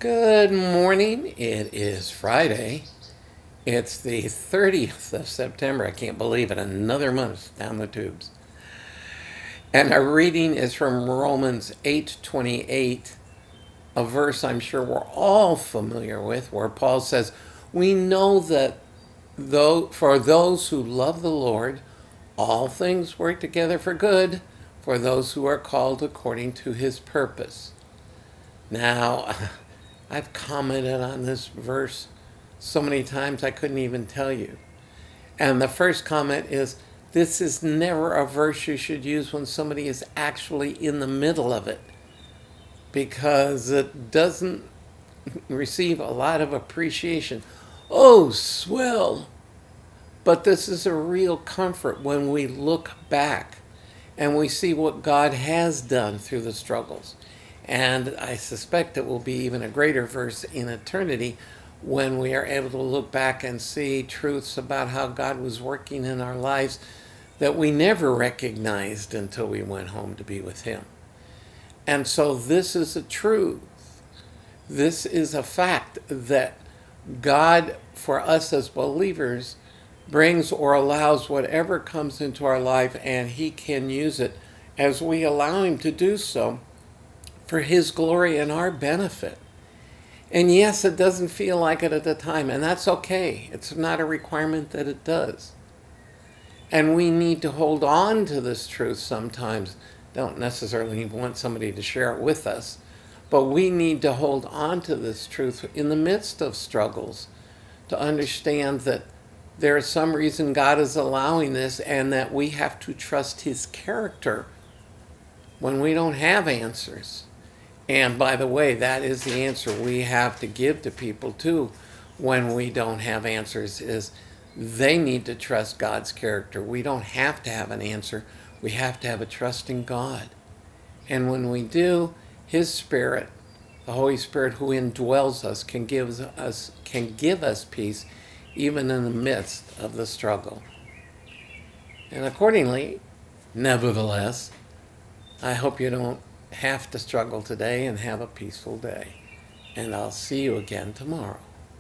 Good morning. It is Friday. It's the 30th of September. I can't believe it. Another month down the tubes. And our reading is from Romans 8:28, a verse I'm sure we're all familiar with, where Paul says, "We know that though for those who love the Lord, all things work together for good for those who are called according to his purpose." Now, I've commented on this verse so many times I couldn't even tell you. And the first comment is, this is never a verse you should use when somebody is actually in the middle of it, because it doesn't receive a lot of appreciation. Oh, swell! But this is a real comfort when we look back and we see what God has done through the struggles. And I suspect it will be even a greater verse in eternity when we are able to look back and see truths about how God was working in our lives that we never recognized until we went home to be with him. And so this is a truth. This is a fact that God, for us as believers, brings or allows whatever comes into our life, and he can use it as we allow him to do so for his glory and our benefit. And yes, it doesn't feel like it at the time, and that's okay. It's not a requirement that it does. And we need to hold on to this truth sometimes. Don't necessarily want somebody to share it with us, but we need to hold on to this truth in the midst of struggles to understand that there is some reason God is allowing this, and that we have to trust his character when we don't have answers. And by the way, that is the answer we have to give to people too when we don't have answers, is they need to trust God's character. We don't have to have an answer. We have to have a trust in God. And when we do, his Spirit, the Holy Spirit who indwells us, can give us peace even in the midst of the struggle. And accordingly, nevertheless, I hope you don't have to struggle today and have a peaceful day. And I'll see you again tomorrow.